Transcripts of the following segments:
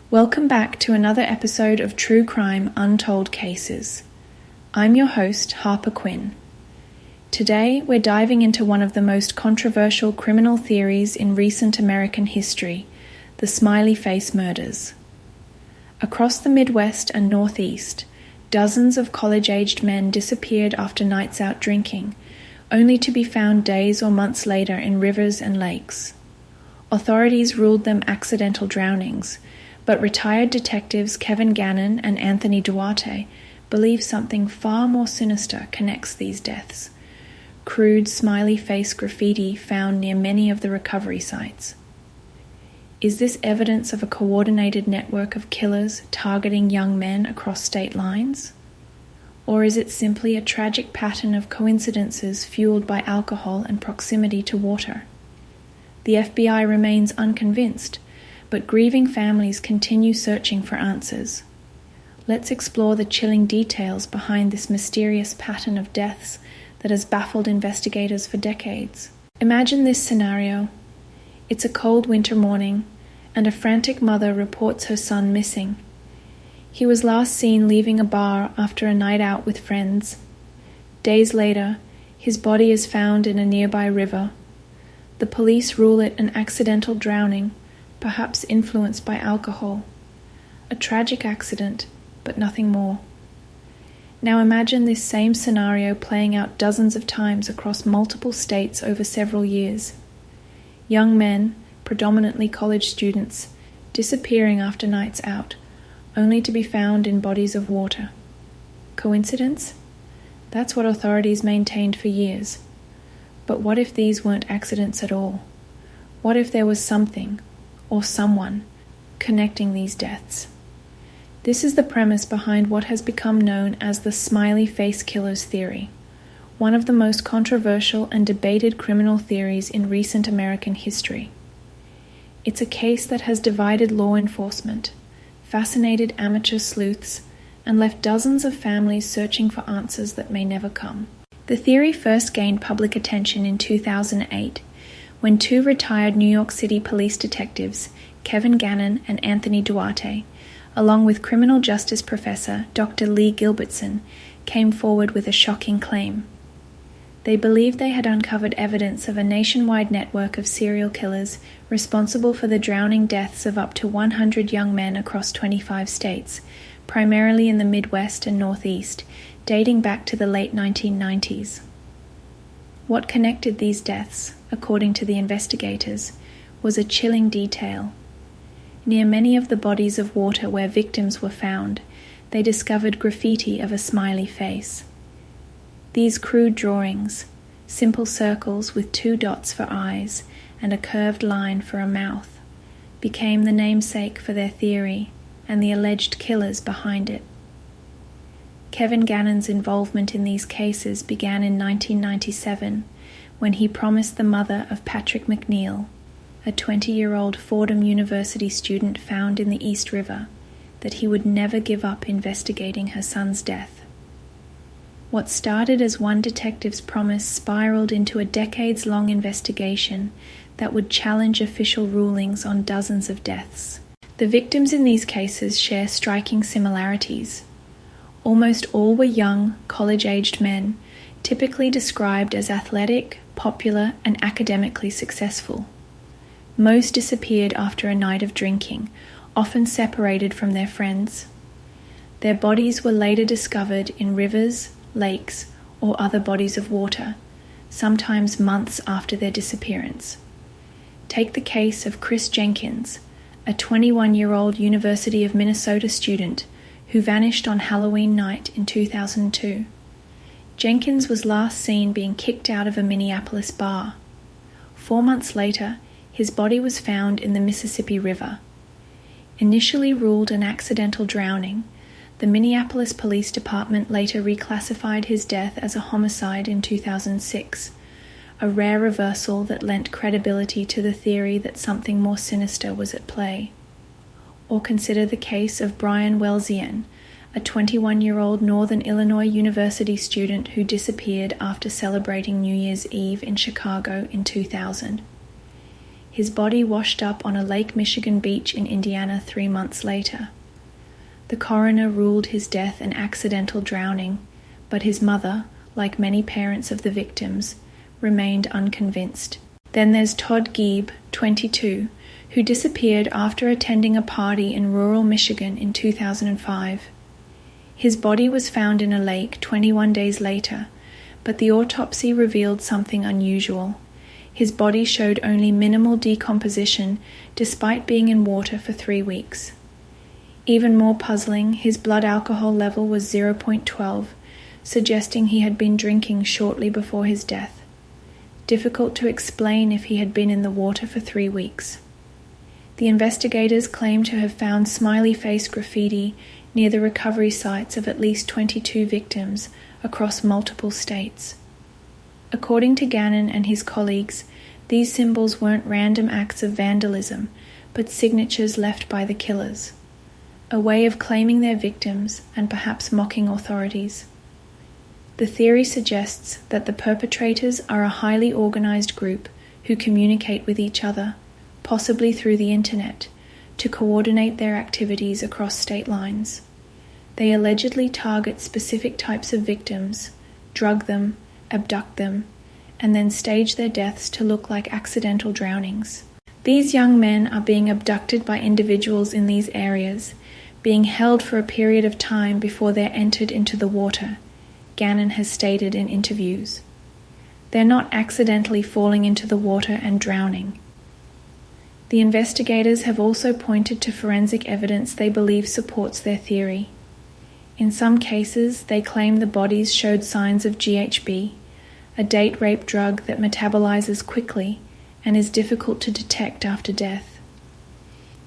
Welcome back to another episode of True Crime Untold Cases. I'm your host, Harper Quinn. Today, we're diving into one of the most controversial criminal theories in recent American history, the Smiley Face murders. Across the Midwest and Northeast, dozens of college-aged men disappeared after nights out drinking, only to be found days or months later in rivers and lakes. Authorities ruled them accidental drownings, but retired detectives Kevin Gannon and Anthony Duarte believe something far more sinister connects these deaths: crude smiley face graffiti found near many of the recovery sites. Is this evidence of a coordinated network of killers targeting young men across state lines? Or is it simply a tragic pattern of coincidences fueled by alcohol and proximity to water? The FBI remains unconvinced, but grieving families continue searching for answers. Let's explore the chilling details behind this mysterious pattern of deaths that has baffled investigators for decades. Imagine this scenario. It's a cold winter morning, and a frantic mother reports her son missing. He was last seen leaving a bar after a night out with friends. Days later, his body is found in a nearby river. The police rule it an accidental drowning, perhaps influenced by alcohol. A tragic accident, but nothing more. Now imagine this same scenario playing out dozens of times across multiple states over several years. Young men, predominantly college students, disappearing after nights out, only to be found in bodies of water. Coincidence? That's what authorities maintained for years. But what if these weren't accidents at all? What if there was something, or someone, connecting these deaths? This is the premise behind what has become known as the Smiley Face Killers theory, one of the most controversial and debated criminal theories in recent American history. It's a case that has divided law enforcement, fascinated amateur sleuths, and left dozens of families searching for answers that may never come. The theory first gained public attention in 2008, when two retired New York City police detectives, Kevin Gannon and Anthony Duarte, along with criminal justice professor Dr. Lee Gilbertson, came forward with a shocking claim. They believed they had uncovered evidence of a nationwide network of serial killers responsible for the drowning deaths of up to 100 young men across 25 states, primarily in the Midwest and Northeast, dating back to the late 1990s. What connected these deaths, according to the investigators, was a chilling detail. Near many of the bodies of water where victims were found, they discovered graffiti of a smiley face. These crude drawings, simple circles with 2 dots for eyes and a curved line for a mouth, became the namesake for their theory and the alleged killers behind it. Kevin Gannon's involvement in these cases began in 1997, when he promised the mother of Patrick McNeil, a 20-year-old Fordham University student found in the East River, that he would never give up investigating her son's death. What started as one detective's promise spiraled into a decades-long investigation that would challenge official rulings on dozens of deaths. The victims in these cases share striking similarities. Almost all were young, college-aged men, typically described as athletic, popular, and academically successful. Most disappeared after a night of drinking, often separated from their friends. Their bodies were later discovered in rivers, lakes, or other bodies of water, sometimes months after their disappearance. Take the case of Chris Jenkins, a 21-year-old University of Minnesota student who vanished on Halloween night in 2002. Jenkins was last seen being kicked out of a Minneapolis bar. 4 months later, his body was found in the Mississippi River. Initially ruled an accidental drowning, the Minneapolis Police Department later reclassified his death as a homicide in 2006, a rare reversal that lent credibility to the theory that something more sinister was at play. Or consider the case of Brian Welzian, a 21-year-old Northern Illinois University student who disappeared after celebrating New Year's Eve in Chicago in 2000. his body washed up on a Lake Michigan beach in Indiana 3 months later. The coroner ruled his death an accidental drowning, but his mother, like many parents of the victims, remained unconvinced. Then there's Todd Gieb, 22, who disappeared after attending a party in rural Michigan in 2005. His body was found in a lake 21 days later, but the autopsy revealed something unusual. His body showed only minimal decomposition despite being in water for 3 weeks. Even more puzzling, his blood alcohol level was 0.12, suggesting he had been drinking shortly before his death. Difficult to explain if he had been in the water for 3 weeks. The investigators claim to have found smiley face graffiti near the recovery sites of at least 22 victims across multiple states. According to Gannon and his colleagues, these symbols weren't random acts of vandalism, but signatures left by the killers. A way of claiming their victims and perhaps mocking authorities. The theory suggests that the perpetrators are a highly organized group who communicate with each other, possibly through the internet, to coordinate their activities across state lines. They allegedly target specific types of victims, drug them, abduct them, and then stage their deaths to look like accidental drownings. These young men are being abducted by individuals in these areas, being held for a period of time before they're entered into the water, Gannon has stated in interviews. They're not accidentally falling into the water and drowning. The investigators have also pointed to forensic evidence they believe supports their theory. In some cases, they claim the bodies showed signs of GHB, a date rape drug that metabolizes quickly and is difficult to detect after death.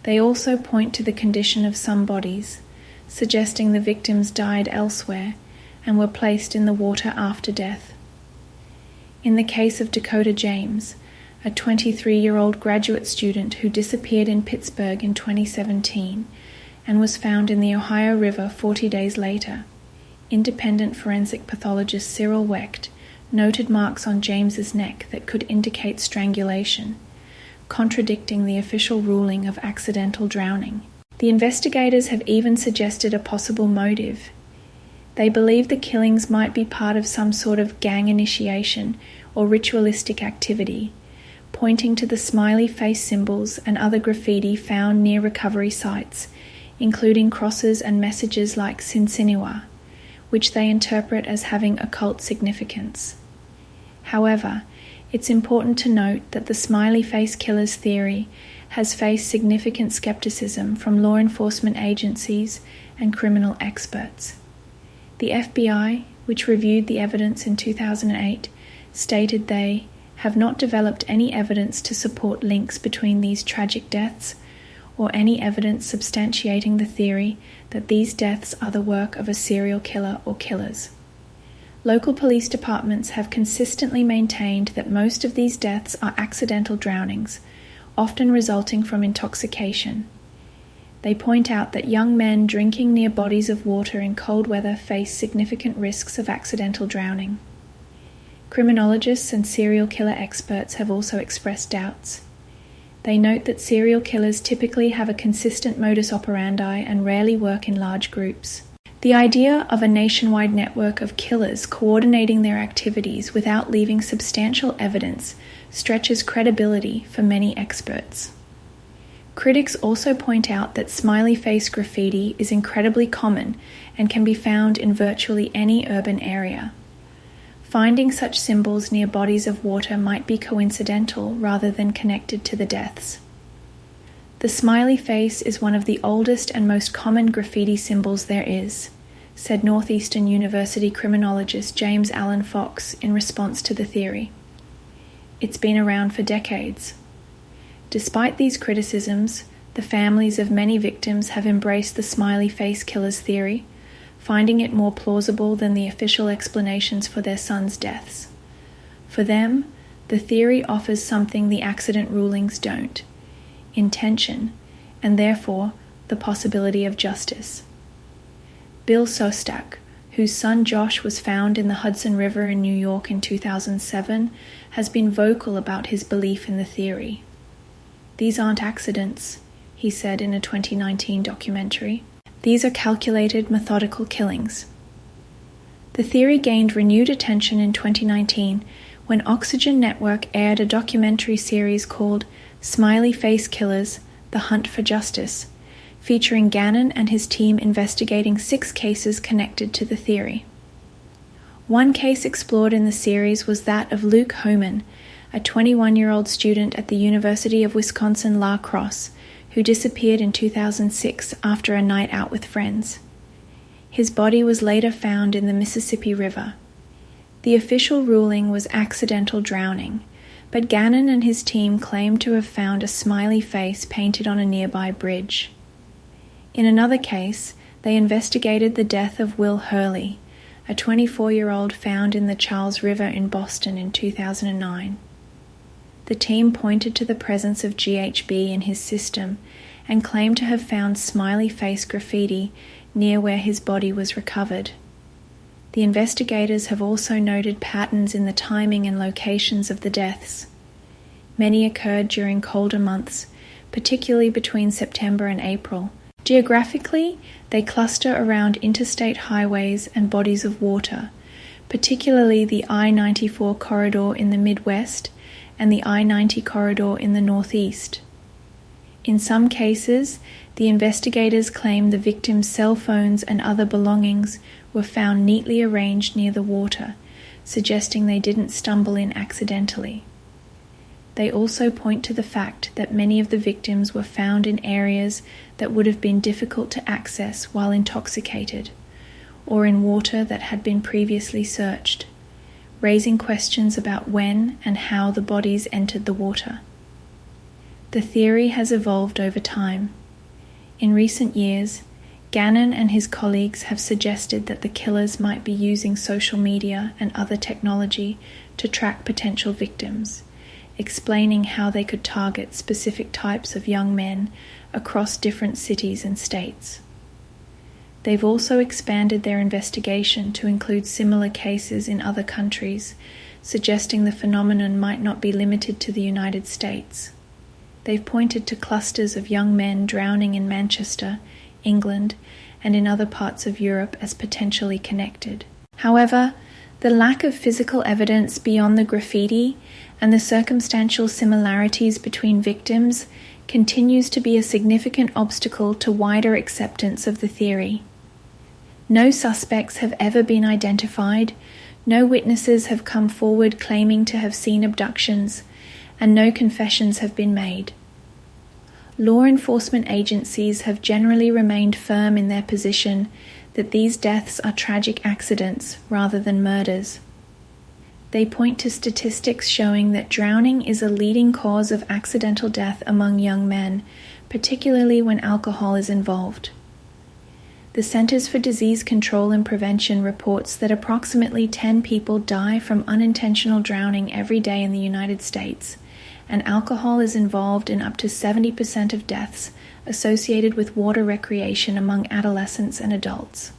They also point to the condition of some bodies, suggesting the victims died elsewhere and were placed in the water after death. In the case of Dakota James, a 23-year-old graduate student who disappeared in Pittsburgh in 2017 and was found in the Ohio River 40 days later, independent forensic pathologist Cyril Wecht noted marks on James's neck that could indicate strangulation, contradicting the official ruling of accidental drowning. The investigators have even suggested a possible motive. They believe the killings might be part of some sort of gang initiation or ritualistic activity, pointing to the smiley face symbols and other graffiti found near recovery sites, including crosses and messages like Sinsinua, which they interpret as having occult significance. However, it's important to note that the smiley face killers theory has faced significant skepticism from law enforcement agencies and criminal experts. The FBI, which reviewed the evidence in 2008, stated they have not developed any evidence to support links between these tragic deaths or any evidence substantiating the theory that these deaths are the work of a serial killer or killers. Local police departments have consistently maintained that most of these deaths are accidental drownings, often resulting from intoxication. They point out that young men drinking near bodies of water in cold weather face significant risks of accidental drowning. Criminologists and serial killer experts have also expressed doubts. They note that serial killers typically have a consistent modus operandi and rarely work in large groups. The idea of a nationwide network of killers coordinating their activities without leaving substantial evidence stretches credibility for many experts. Critics also point out that smiley face graffiti is incredibly common and can be found in virtually any urban area. Finding such symbols near bodies of water might be coincidental rather than connected to the deaths. The smiley face is one of the oldest and most common graffiti symbols there is, said Northeastern University criminologist James Allen Fox in response to the theory. It's been around for decades. Despite these criticisms, the families of many victims have embraced the smiley face killers theory, finding it more plausible than the official explanations for their sons' deaths. For them, the theory offers something the accident rulings don't: intention, and therefore the possibility of justice. Bill Sostak, whose son Josh was found in the Hudson River in New York in 2007, has been vocal about his belief in the theory. "These aren't accidents," he said in a 2019 documentary. "These are calculated, methodical killings." The theory gained renewed attention in 2019 when Oxygen Network aired a documentary series called Smiley Face Killers: The Hunt for Justice, featuring Gannon and his team investigating 6 cases connected to the theory. One case explored in the series was that of Luke Homan, a 21-year-old student at the University of Wisconsin-La Crosse, who disappeared in 2006 after a night out with friends. His body was later found in the Mississippi River. The official ruling was accidental drowning, but Gannon and his team claimed to have found a smiley face painted on a nearby bridge. In another case, they investigated the death of Will Hurley, a 24-year-old found in the Charles River in Boston in 2009. The team pointed to the presence of GHB in his system and claimed to have found smiley face graffiti near where his body was recovered. The investigators have also noted patterns in the timing and locations of the deaths. Many occurred during colder months, particularly between September and April. Geographically, they cluster around interstate highways and bodies of water, particularly the I-94 corridor in the Midwest and the I-90 corridor in the Northeast. In some cases, the investigators claim the victims' cell phones and other belongings were found neatly arranged near the water, suggesting they didn't stumble in accidentally. They also point to the fact that many of the victims were found in areas that would have been difficult to access while intoxicated, or in water that had been previously searched, raising questions about when and how the bodies entered the water. The theory has evolved over time. In recent years, Gannon and his colleagues have suggested that the killers might be using social media and other technology to track potential victims, explaining how they could target specific types of young men across different cities and states. They've also expanded their investigation to include similar cases in other countries, suggesting the phenomenon might not be limited to the United States. They've pointed to clusters of young men drowning in Manchester, England, and in other parts of Europe as potentially connected. However, the lack of physical evidence beyond the graffiti and the circumstantial similarities between victims continues to be a significant obstacle to wider acceptance of the theory. No suspects have ever been identified, no witnesses have come forward claiming to have seen abductions, and no confessions have been made. Law enforcement agencies have generally remained firm in their position that these deaths are tragic accidents rather than murders. They point to statistics showing that drowning is a leading cause of accidental death among young men, particularly when alcohol is involved. The Centers for Disease Control and Prevention reports that approximately 10 people die from unintentional drowning every day in the United States, and alcohol is involved in up to 70% of deaths associated with water recreation among adolescents and adults.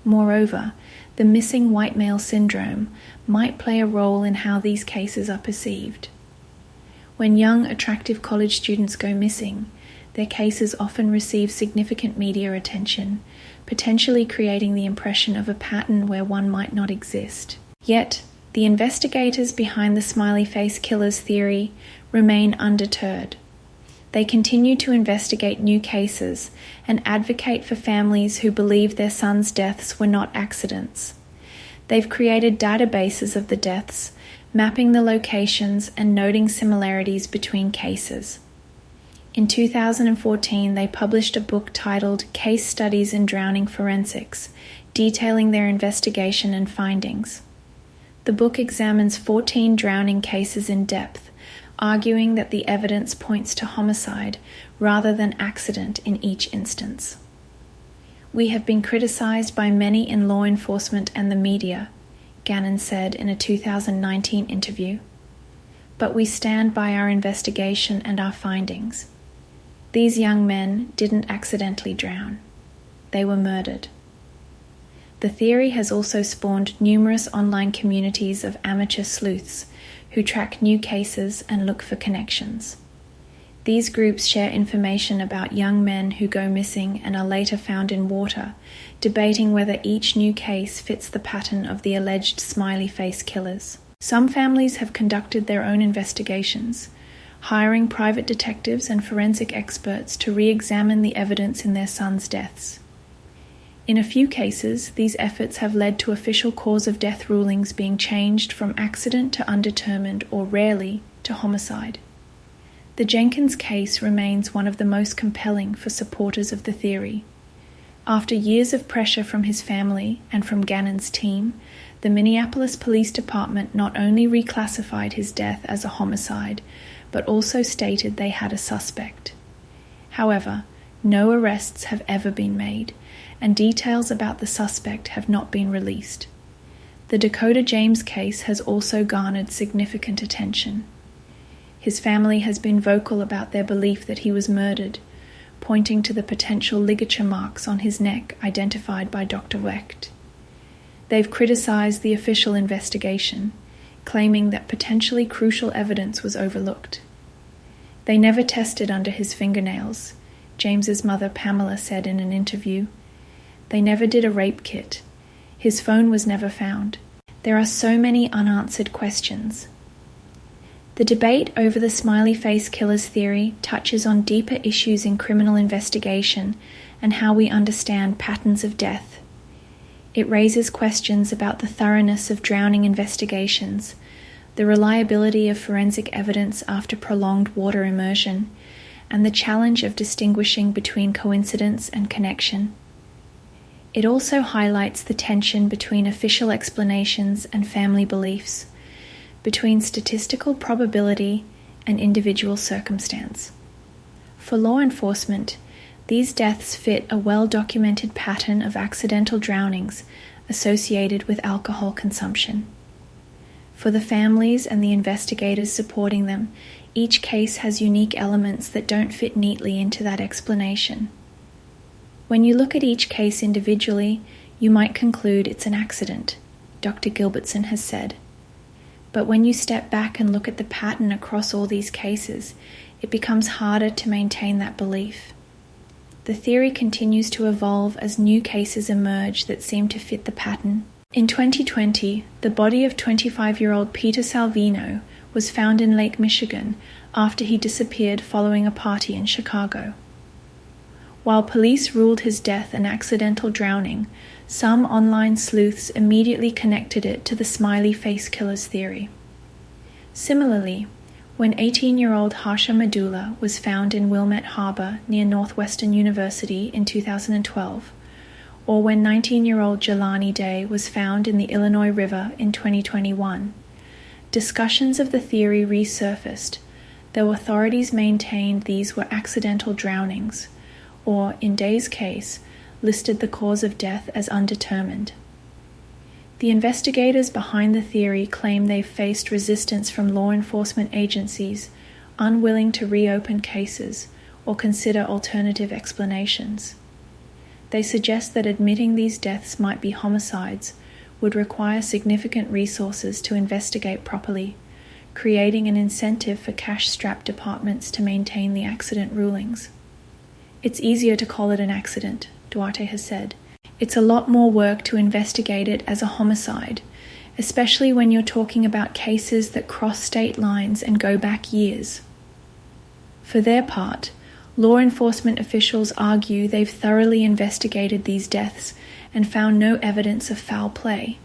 Moreover, the missing white male syndrome might play a role in how these cases are perceived. When young, attractive college students go missing, their cases often receive significant media attention, potentially creating the impression of a pattern where one might not exist. Yet, the investigators behind the smiley face killers theory remain undeterred. They continue to investigate new cases and advocate for families who believe their sons' deaths were not accidents. They've created databases of the deaths, mapping the locations and noting similarities between cases. In 2014, they published a book titled Case Studies in Drowning Forensics, detailing their investigation and findings. The book examines 14 drowning cases in depth, arguing that the evidence points to homicide rather than accident in each instance. "We have been criticized by many in law enforcement and the media," Gannon said in a 2019 interview. "But we stand by our investigation and our findings. These young men didn't accidentally drown. They were murdered." The theory has also spawned numerous online communities of amateur sleuths who track new cases and look for connections. These groups share information about young men who go missing and are later found in water, debating whether each new case fits the pattern of the alleged smiley face killers. Some families have conducted their own investigations, hiring private detectives and forensic experts to re-examine the evidence in their sons' deaths. In a few cases, these efforts have led to official cause of death rulings being changed from accident to undetermined or rarely to homicide. The Jenkins case remains one of the most compelling for supporters of the theory. After years of pressure from his family and from Gannon's team, the Minneapolis Police Department not only reclassified his death as a homicide, but also stated they had a suspect. However, no arrests have ever been made, and details about the suspect have not been released. The Dakota James case has also garnered significant attention. His family has been vocal about their belief that he was murdered, pointing to the potential ligature marks on his neck identified by Dr. Wecht. They've criticized the official investigation, claiming that potentially crucial evidence was overlooked. They never tested under his fingernails, James's mother Pamela said in an interview. They never did a rape kit. His phone was never found. There are so many unanswered questions. The debate over the smiley face killers theory touches on deeper issues in criminal investigation and how we understand patterns of death. It raises questions about the thoroughness of drowning investigations, the reliability of forensic evidence after prolonged water immersion, and the challenge of distinguishing between coincidence and connection. It also highlights the tension between official explanations and family beliefs, between statistical probability and individual circumstance. For law enforcement, these deaths fit a well-documented pattern of accidental drownings associated with alcohol consumption. For the families and the investigators supporting them, each case has unique elements that don't fit neatly into that explanation. When you look at each case individually, you might conclude it's an accident, Dr. Gilbertson has said. But when you step back and look at the pattern across all these cases, it becomes harder to maintain that belief. The theory continues to evolve as new cases emerge that seem to fit the pattern. In 2020, the body of 25-year-old Peter Salvino was found in Lake Michigan after he disappeared following a party in Chicago. While police ruled his death an accidental drowning, some online sleuths immediately connected it to the smiley face killers theory. Similarly, when 18-year-old Harsha Medulla was found in Wilmette Harbor near Northwestern University in 2012, or when 19-year-old Jelani Day was found in the Illinois River in 2021, discussions of the theory resurfaced, though authorities maintained these were accidental drownings, or, in Day's case, listed the cause of death as undetermined. The investigators behind the theory claim they've faced resistance from law enforcement agencies unwilling to reopen cases or consider alternative explanations. They suggest that admitting these deaths might be homicides would require significant resources to investigate properly, creating an incentive for cash-strapped departments to maintain the accident rulings. It's easier to call it an accident, Duarte has said. It's a lot more work to investigate it as a homicide, especially when you're talking about cases that cross state lines and go back years. For their part, law enforcement officials argue they've thoroughly investigated these deaths and found no evidence of foul play.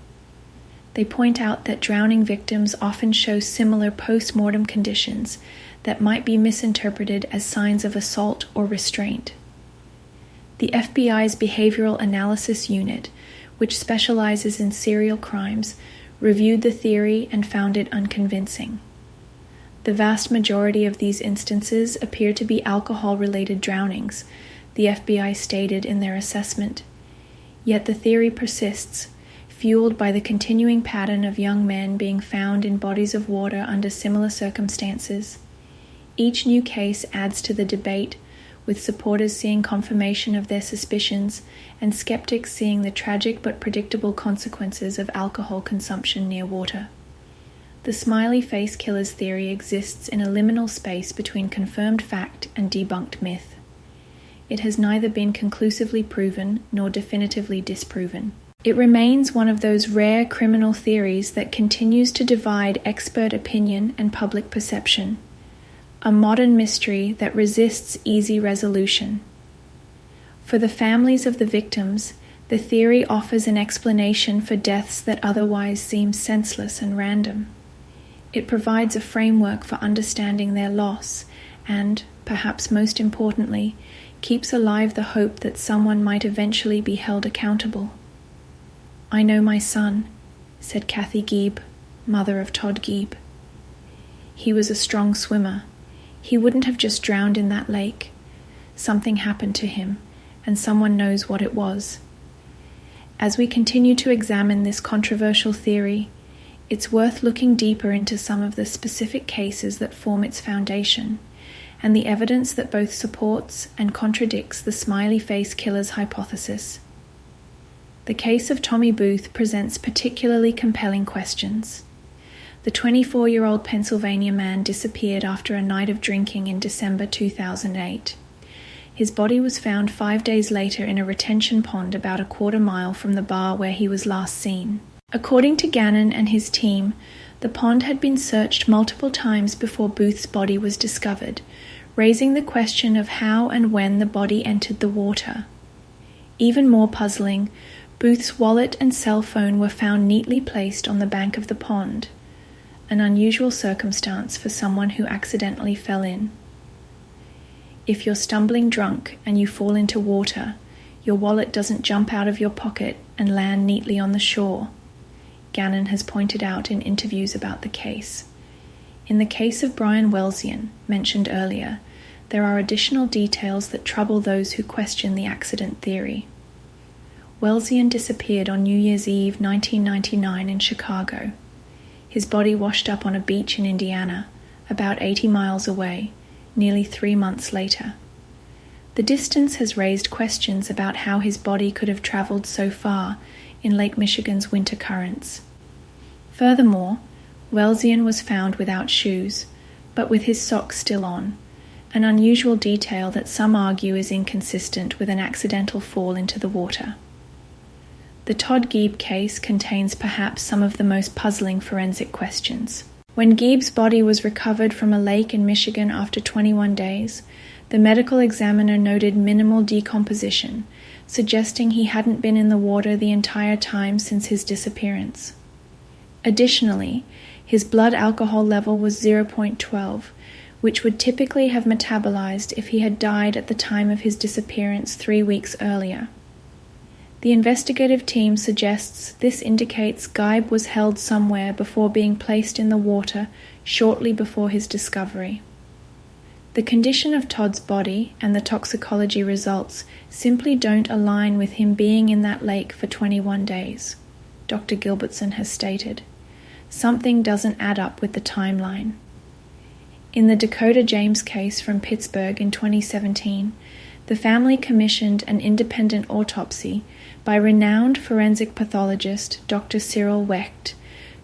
They point out that drowning victims often show similar post-mortem conditions that might be misinterpreted as signs of assault or restraint. The FBI's Behavioral Analysis Unit, which specializes in serial crimes, reviewed the theory and found it unconvincing. The vast majority of these instances appear to be alcohol-related drownings, the FBI stated in their assessment. Yet the theory persists, fueled by the continuing pattern of young men being found in bodies of water under similar circumstances. Each new case adds to the debate, with supporters seeing confirmation of their suspicions and skeptics seeing the tragic but predictable consequences of alcohol consumption near water. The smiley face killer's theory exists in a liminal space between confirmed fact and debunked myth. It has neither been conclusively proven nor definitively disproven. It remains one of those rare criminal theories that continues to divide expert opinion and public perception, a modern mystery that resists easy resolution. For the families of the victims, the theory offers an explanation for deaths that otherwise seem senseless and random. It provides a framework for understanding their loss and, perhaps most importantly, keeps alive the hope that someone might eventually be held accountable. "I know my son," said Kathy Gieb, mother of Todd Gieb. "He was a strong swimmer. He wouldn't have just drowned in that lake. Something happened to him, and someone knows what it was." As we continue to examine this controversial theory, it's worth looking deeper into some of the specific cases that form its foundation, and the evidence that both supports and contradicts the smiley face killer's hypothesis. The case of Tommy Booth presents particularly compelling questions. The 24-year-old Pennsylvania man disappeared after a night of drinking in December 2008. His body was found 5 days later in a retention pond about a quarter-mile from the bar where he was last seen. According to Gannon and his team, the pond had been searched multiple times before Booth's body was discovered, raising the question of how and when the body entered the water. Even more puzzling, Booth's wallet and cell phone were found neatly placed on the bank of the pond, an unusual circumstance for someone who accidentally fell in. If you're stumbling drunk and you fall into water, your wallet doesn't jump out of your pocket and land neatly on the shore, Gannon has pointed out in interviews about the case. In the case of Brian Welzian, mentioned earlier, there are additional details that trouble those who question the accident theory. Welzian disappeared on New Year's Eve 1999 in Chicago. His body washed up on a beach in Indiana, about 80 miles away, nearly 3 months later. The distance has raised questions about how his body could have traveled so far in Lake Michigan's winter currents. Furthermore, Welzian was found without shoes, but with his socks still on, an unusual detail that some argue is inconsistent with an accidental fall into the water. The Todd Gieb case contains perhaps some of the most puzzling forensic questions. When Gieb's body was recovered from a lake in Michigan after 21 days, the medical examiner noted minimal decomposition, suggesting he hadn't been in the water the entire time since his disappearance. Additionally, his blood alcohol level was 0.12, which would typically have metabolized if he had died at the time of his disappearance 3 weeks earlier. The investigative team suggests this indicates Gieb was held somewhere before being placed in the water shortly before his discovery. The condition of Todd's body and the toxicology results simply don't align with him being in that lake for 21 days, Dr. Gilbertson has stated. Something doesn't add up with the timeline. In the Dakota James case from Pittsburgh in 2017, the family commissioned an independent autopsy by renowned forensic pathologist Dr. Cyril Wecht,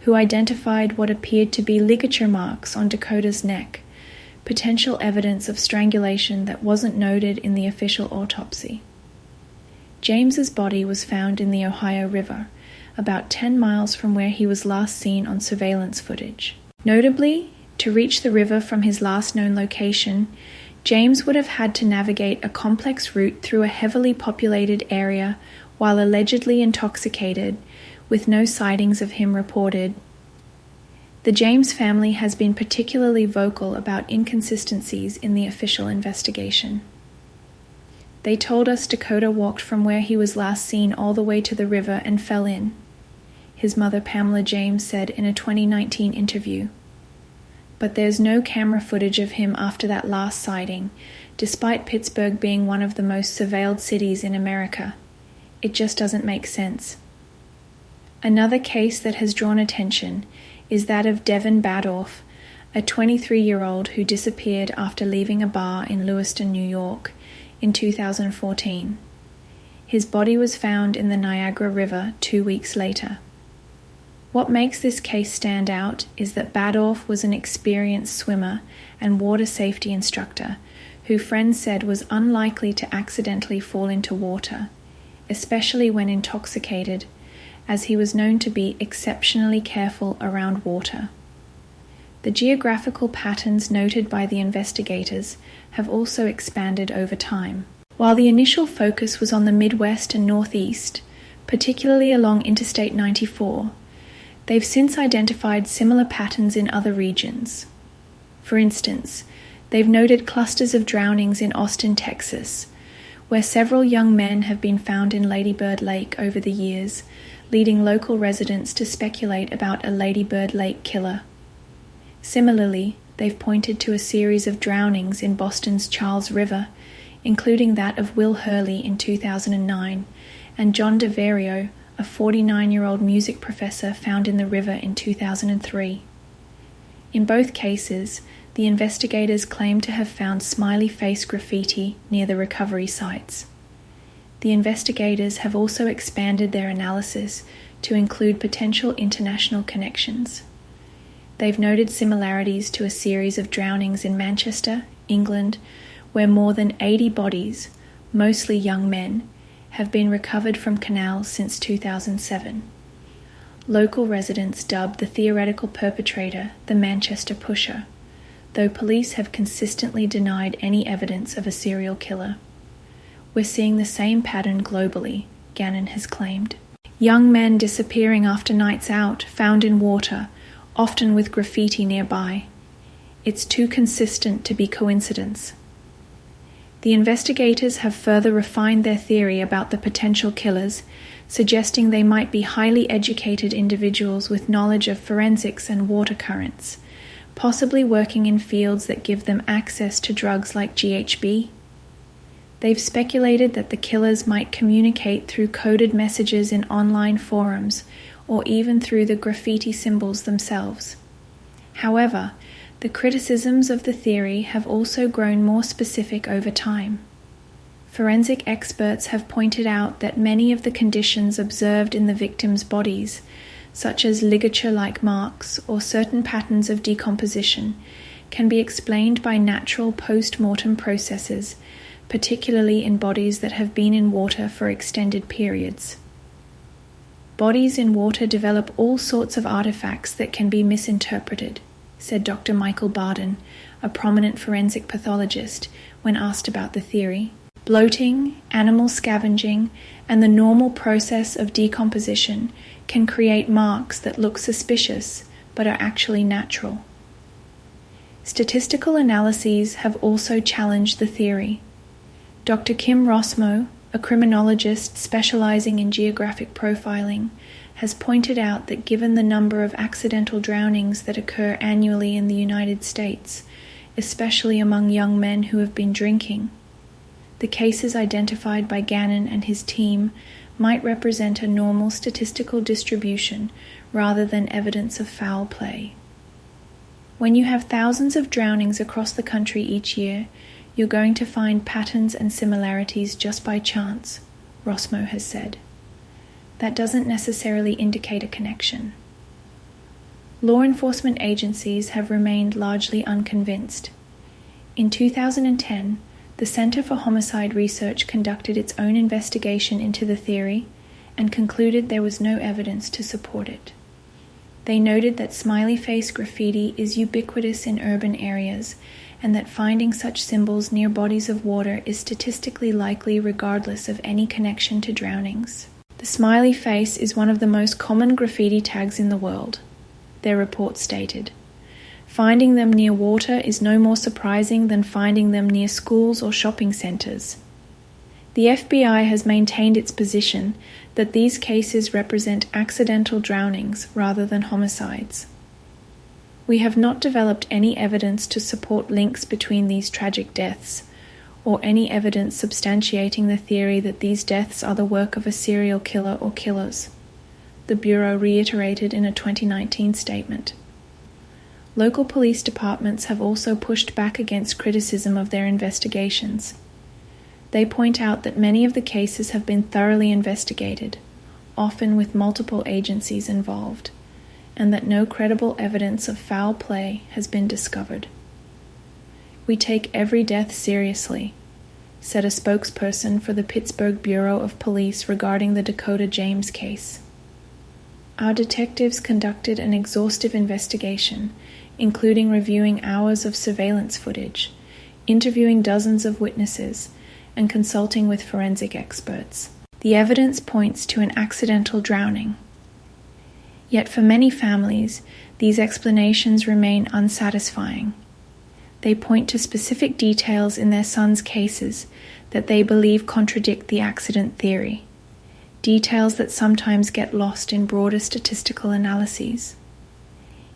who identified what appeared to be ligature marks on Dakota's neck, potential evidence of strangulation that wasn't noted in the official autopsy. James's body was found in the Ohio River, about 10 miles from where he was last seen on surveillance footage. Notably, to reach the river from his last known location, James would have had to navigate a complex route through a heavily populated area while allegedly intoxicated, with no sightings of him reported. The James family has been particularly vocal about inconsistencies in the official investigation. They told us Dakota walked from where he was last seen all the way to the river and fell in, his mother Pamela James said in a 2019 interview. But there's no camera footage of him after that last sighting, despite Pittsburgh being one of the most surveilled cities in America. It just doesn't make sense. Another case that has drawn attention is that of Devin Badorf, a 23-year-old who disappeared after leaving a bar in Lewiston, New York, in 2014. His body was found in the Niagara River 2 weeks later. What makes this case stand out is that Badorf was an experienced swimmer and water safety instructor who friends said was unlikely to accidentally fall into water, especially when intoxicated, as he was known to be exceptionally careful around water. The geographical patterns noted by the investigators have also expanded over time. While the initial focus was on the Midwest and Northeast, particularly along Interstate 94, they've since identified similar patterns in other regions. For instance, they've noted clusters of drownings in Austin, Texas, where several young men have been found in Lady Bird Lake over the years, leading local residents to speculate about a Lady Bird Lake killer. Similarly, they've pointed to a series of drownings in Boston's Charles River, including that of Will Hurley in 2009, and John DeVario, a 49-year-old music professor found in the river in 2003. In both cases, the investigators claim to have found smiley face graffiti near the recovery sites. The investigators have also expanded their analysis to include potential international connections. They've noted similarities to a series of drownings in Manchester, England, where more than 80 bodies, mostly young men, have been recovered from canals since 2007. Local residents dubbed the theoretical perpetrator the Manchester Pusher, though police have consistently denied any evidence of a serial killer. We're seeing the same pattern globally, Gannon has claimed. Young men disappearing after nights out, found in water, often with graffiti nearby. It's too consistent to be coincidence. The investigators have further refined their theory about the potential killers, suggesting they might be highly educated individuals with knowledge of forensics and water currents, possibly working in fields that give them access to drugs like GHB. They've speculated that the killers might communicate through coded messages in online forums, or even through the graffiti symbols themselves. However, the criticisms of the theory have also grown more specific over time. Forensic experts have pointed out that many of the conditions observed in the victims' bodies, such as ligature-like marks or certain patterns of decomposition, can be explained by natural post-mortem processes, particularly in bodies that have been in water for extended periods. Bodies in water develop all sorts of artifacts that can be misinterpreted, said Dr. Michael Barden, a prominent forensic pathologist, when asked about the theory. Bloating, animal scavenging, and the normal process of decomposition can create marks that look suspicious but are actually natural. Statistical analyses have also challenged the theory. Dr. Kim Rossmo, a criminologist specializing in geographic profiling, has pointed out that given the number of accidental drownings that occur annually in the United States, especially among young men who have been drinking, the cases identified by Gannon and his team might represent a normal statistical distribution rather than evidence of foul play. When you have thousands of drownings across the country each year, you're going to find patterns and similarities just by chance, Rossmo has said. That doesn't necessarily indicate a connection. Law enforcement agencies have remained largely unconvinced. In 2010, the Center for Homicide Research conducted its own investigation into the theory and concluded there was no evidence to support it. They noted that smiley face graffiti is ubiquitous in urban areas and that finding such symbols near bodies of water is statistically likely regardless of any connection to drownings. The smiley face is one of the most common graffiti tags in the world, their report stated. Finding them near water is no more surprising than finding them near schools or shopping centers. The FBI has maintained its position that these cases represent accidental drownings rather than homicides. We have not developed any evidence to support links between these tragic deaths, or any evidence substantiating the theory that these deaths are the work of a serial killer or killers, the Bureau reiterated in a 2019 statement. Local police departments have also pushed back against criticism of their investigations. They point out that many of the cases have been thoroughly investigated, often with multiple agencies involved. and that no credible evidence of foul play has been discovered. "We take every death seriously," said a spokesperson for the Pittsburgh Bureau of Police regarding the Dakota James case. "Our detectives conducted an exhaustive investigation, including reviewing hours of surveillance footage, interviewing dozens of witnesses, and consulting with forensic experts. The evidence points to an accidental drowning." Yet for many families, these explanations remain unsatisfying. They point to specific details in their sons' cases that they believe contradict the accident theory, details that sometimes get lost in broader statistical analyses.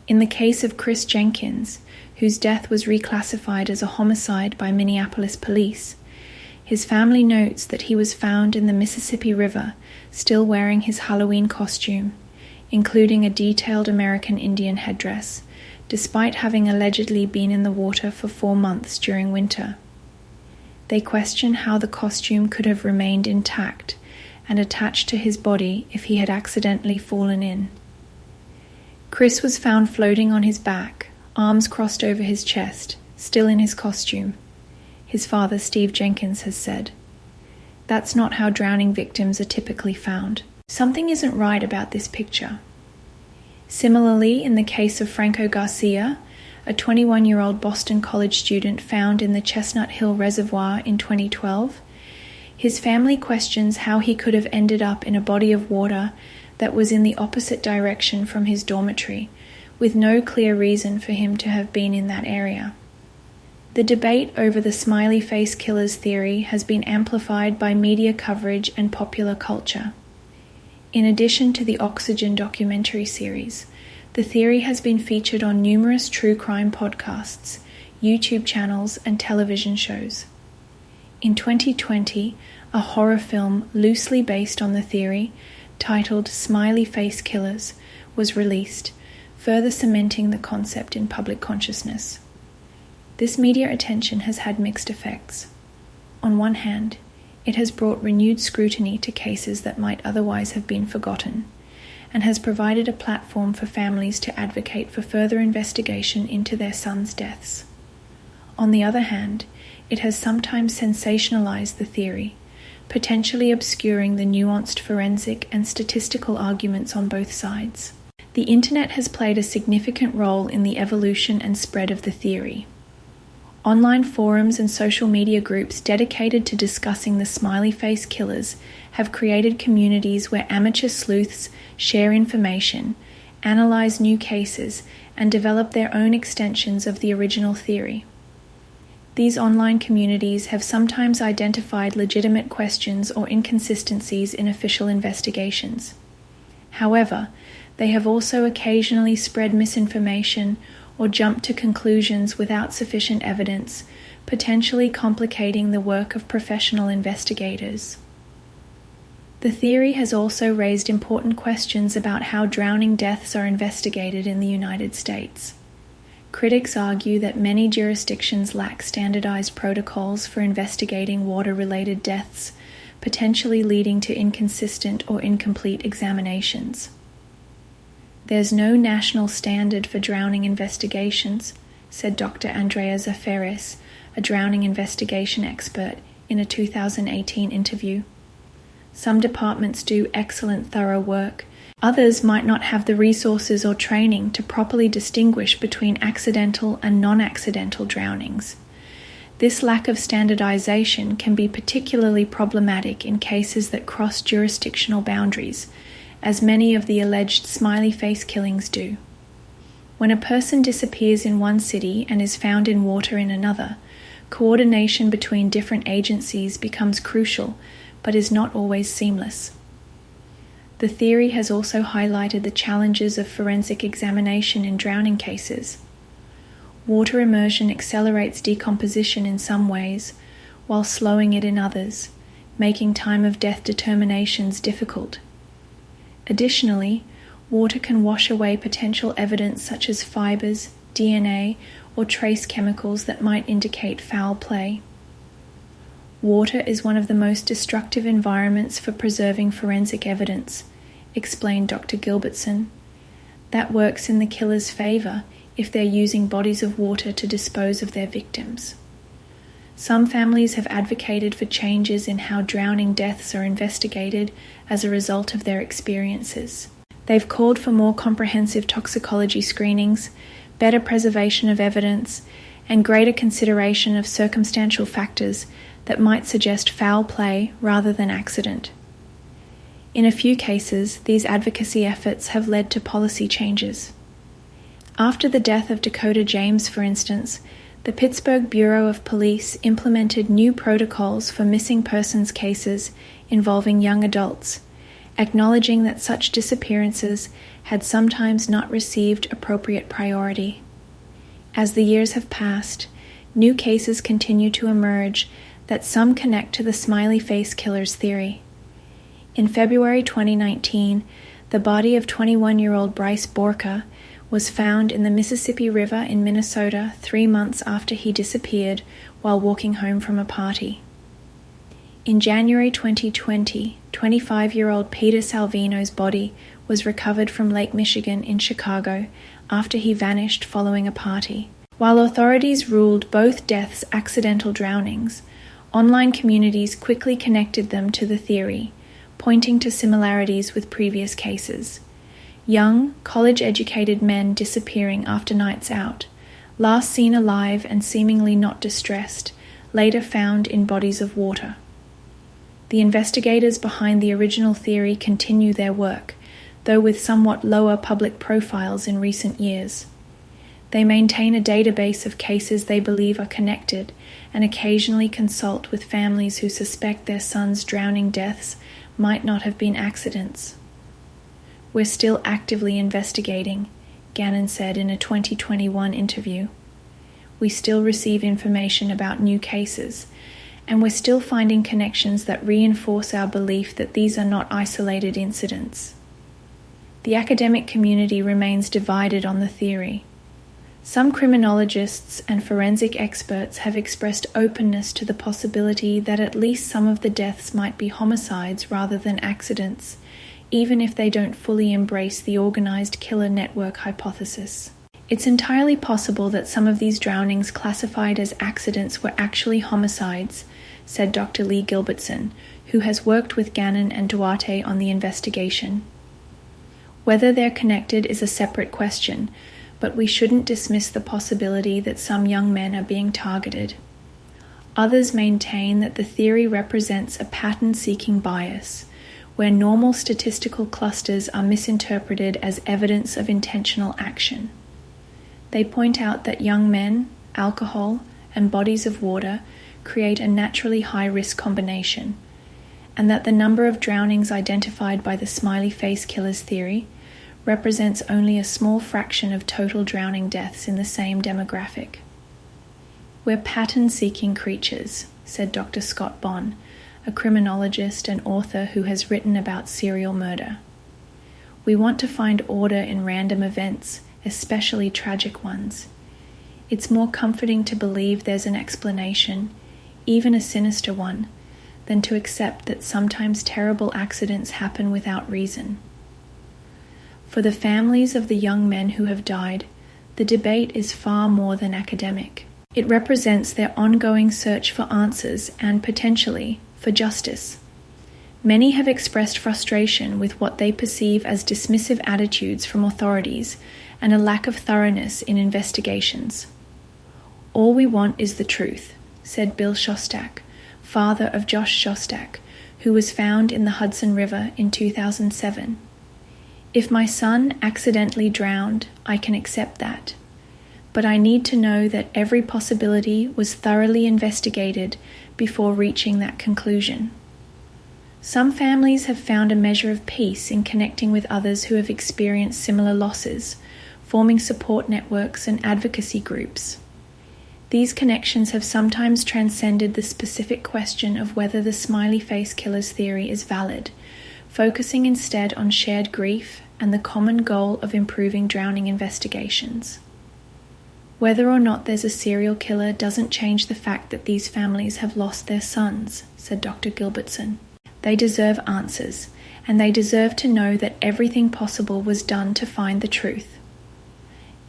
In the case of Chris Jenkins, whose death was reclassified as a homicide by Minneapolis police, his family notes that he was found in the Mississippi River still wearing his Halloween costume, including a detailed American Indian headdress, despite having allegedly been in the water for 4 months during winter. They question how the costume could have remained intact and attached to his body if he had accidentally fallen in. Chris was found floating on his back, arms crossed over his chest, still in his costume, his father Steve Jenkins has said. "That's not how drowning victims are typically found. Something isn't right about this picture." Similarly, in the case of Franco Garcia, a 21-year-old Boston College student found in the Chestnut Hill Reservoir in 2012, his family questions how he could have ended up in a body of water that was in the opposite direction from his dormitory, with no clear reason for him to have been in that area. The debate over the smiley face killers theory has been amplified by media coverage and popular culture. In addition to the Oxygen documentary series, the theory has been featured on numerous true crime podcasts, YouTube channels, and television shows. In 2020, a horror film loosely based on the theory, titled Smiley Face Killers, was released, further cementing the concept in public consciousness. This media attention has had mixed effects. On one hand, it has brought renewed scrutiny to cases that might otherwise have been forgotten, and has provided a platform for families to advocate for further investigation into their sons' deaths. On the other hand, it has sometimes sensationalized the theory, potentially obscuring the nuanced forensic and statistical arguments on both sides. The internet has played a significant role in the evolution and spread of the theory. Online forums and social media groups dedicated to discussing the smiley face killers have created communities where amateur sleuths share information, analyze new cases, and develop their own extensions of the original theory. These online communities have sometimes identified legitimate questions or inconsistencies in official investigations. However, they have also occasionally spread misinformation or jumped to conclusions without sufficient evidence, potentially complicating the work of professional investigators. The theory has also raised important questions about how drowning deaths are investigated in the United States. Critics argue that many jurisdictions lack standardized protocols for investigating water-related deaths, potentially leading to inconsistent or incomplete examinations. "There's no national standard for drowning investigations," said Dr. Andrea Zaferes, a drowning investigation expert, in a 2018 interview. "Some departments do excellent, thorough work. Others might not have the resources or training to properly distinguish between accidental and non-accidental drownings. This lack of standardization can be particularly problematic in cases that cross jurisdictional boundaries, as many of the alleged smiley face killings do. When a person disappears in one city and is found in water in another, coordination between different agencies becomes crucial, but is not always seamless." The theory has also highlighted the challenges of forensic examination in drowning cases. Water immersion accelerates decomposition in some ways, while slowing it in others, making time-of-death determinations difficult. Additionally, water can wash away potential evidence such as fibers, DNA, or trace chemicals that might indicate foul play. "Water is one of the most destructive environments for preserving forensic evidence," explained Dr. Gilbertson. That works in the killer's favor if they're using bodies of water to dispose of their victims. Some families have advocated for changes in how drowning deaths are investigated as a result of their experiences. They've called for more comprehensive toxicology screenings, better preservation of evidence, and greater consideration of circumstantial factors that might suggest foul play rather than accident. In a few cases, these advocacy efforts have led to policy changes. After the death of Dakota James, for instance, the Pittsburgh Bureau of Police implemented new protocols for missing persons cases involving young adults, acknowledging that such disappearances had sometimes not received appropriate priority. As the years have passed, new cases continue to emerge that some connect to the smiley face killer's theory. In February 2019, the body of 21-year-old Bryce Borka was found in the Mississippi River in Minnesota 3 months after he disappeared while walking home from a party. In January 2020, 25-year-old Peter Salvino's body was recovered from Lake Michigan in Chicago after he vanished following a party. While authorities ruled both deaths accidental drownings, online communities quickly connected them to the theory, pointing to similarities with previous cases. Young, college-educated men disappearing after nights out, last seen alive and seemingly not distressed, later found in bodies of water. The investigators behind the original theory continue their work, though with somewhat lower public profiles in recent years. They maintain a database of cases they believe are connected and occasionally consult with families who suspect their sons' drowning deaths might not have been accidents. "We're still actively investigating," Gannon said in a 2021 interview. "We still receive information about new cases, and we're still finding connections that reinforce our belief that these are not isolated incidents." The academic community remains divided on the theory. Some criminologists and forensic experts have expressed openness to the possibility that at least some of the deaths might be homicides rather than accidents, even if they don't fully embrace the organized killer network hypothesis. It's entirely possible that some of these drownings classified as accidents were actually homicides, said Dr. Lee Gilbertson, who has worked with Gannon and Duarte on the investigation. Whether they're connected is a separate question, but we shouldn't dismiss the possibility that some young men are being targeted. Others maintain that the theory represents a pattern-seeking bias, where normal statistical clusters are misinterpreted as evidence of intentional action. They point out that young men, alcohol, and bodies of water create a naturally high-risk combination, and that the number of drownings identified by the smiley face killer's theory represents only a small fraction of total drowning deaths in the same demographic. "We're pattern-seeking creatures," said Dr. Scott Bonn, a criminologist and author who has written about serial murder. "We want to find order in random events, especially tragic ones. It's more comforting to believe there's an explanation, even a sinister one, than to accept that sometimes terrible accidents happen without reason." For the families of the young men who have died, the debate is far more than academic. It represents their ongoing search for answers and, potentially, for justice. Many have expressed frustration with what they perceive as dismissive attitudes from authorities and a lack of thoroughness in investigations. "All we want is the truth," said Bill Shostak, father of Josh Shostak, who was found in the Hudson River in 2007. "If my son accidentally drowned, I can accept that. But I need to know that every possibility was thoroughly investigated before reaching that conclusion." Some families have found a measure of peace in connecting with others who have experienced similar losses, forming support networks and advocacy groups. These connections have sometimes transcended the specific question of whether the smiley face killer's theory is valid, focusing instead on shared grief and the common goal of improving drowning investigations. "Whether or not there's a serial killer doesn't change the fact that these families have lost their sons," said Dr. Gilbertson. "They deserve answers, and they deserve to know that everything possible was done to find the truth.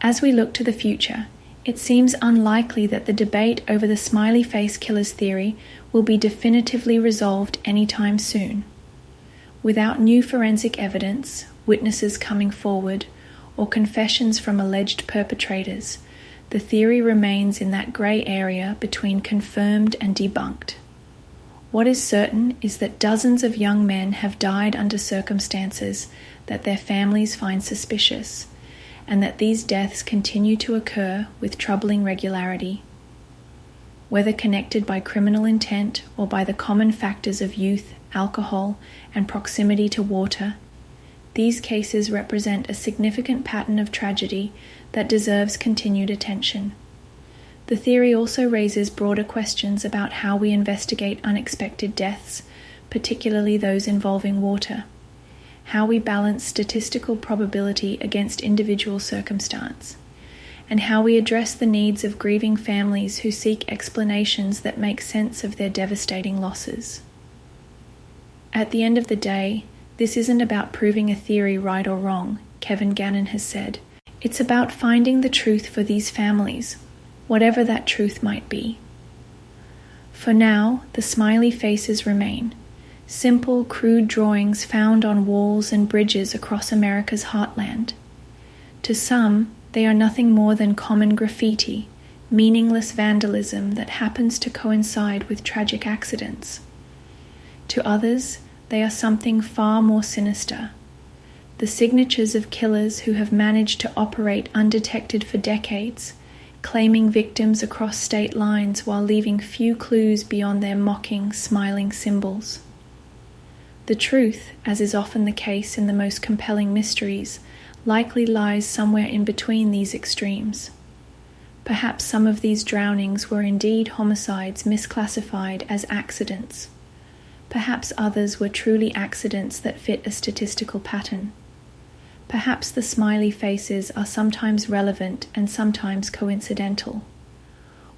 As we look to the future, it seems unlikely that the debate over the smiley face killers theory will be definitively resolved anytime soon. Without new forensic evidence, witnesses coming forward, or confessions from alleged perpetrators, the theory remains in that grey area between confirmed and debunked. What is certain is that dozens of young men have died under circumstances that their families find suspicious, and that these deaths continue to occur with troubling regularity. Whether connected by criminal intent or by the common factors of youth, alcohol, and proximity to water, these cases represent a significant pattern of tragedy that deserves continued attention. The theory also raises broader questions about how we investigate unexpected deaths, particularly those involving water, how we balance statistical probability against individual circumstance, and how we address the needs of grieving families who seek explanations that make sense of their devastating losses. At the end of the day, this isn't about proving a theory right or wrong, Kevin Gannon has said. It's about finding the truth for these families, whatever that truth might be. For now, the smiley faces remain, simple, crude drawings found on walls and bridges across America's heartland. To some, they are nothing more than common graffiti, meaningless vandalism that happens to coincide with tragic accidents. To others, they are something far more sinister, the signatures of killers who have managed to operate undetected for decades, claiming victims across state lines while leaving few clues beyond their mocking, smiling symbols. The truth, as is often the case in the most compelling mysteries, likely lies somewhere in between these extremes. Perhaps some of these drownings were indeed homicides misclassified as accidents. Perhaps others were truly accidents that fit a statistical pattern. Perhaps the smiley faces are sometimes relevant and sometimes coincidental.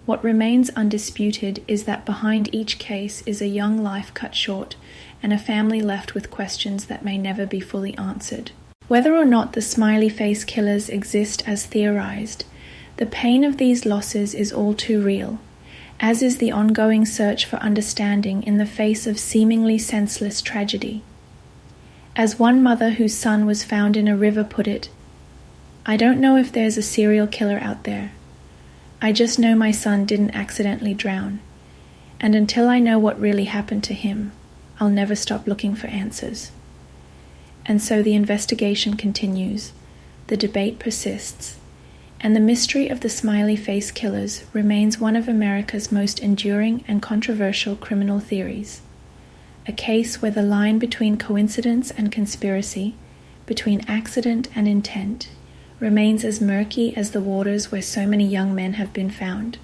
What remains undisputed is that behind each case is a young life cut short and a family left with questions that may never be fully answered. Whether or not the smiley face killers exist as theorized, the pain of these losses is all too real, as is the ongoing search for understanding in the face of seemingly senseless tragedy. As one mother whose son was found in a river put it, "I don't know if there's a serial killer out there. I just know my son didn't accidentally drown, and until I know what really happened to him, I'll never stop looking for answers." And so the investigation continues, the debate persists, and the mystery of the smiley face killers remains one of America's most enduring and controversial criminal theories. A case where the line between coincidence and conspiracy, between accident and intent, remains as murky as the waters where so many young men have been found.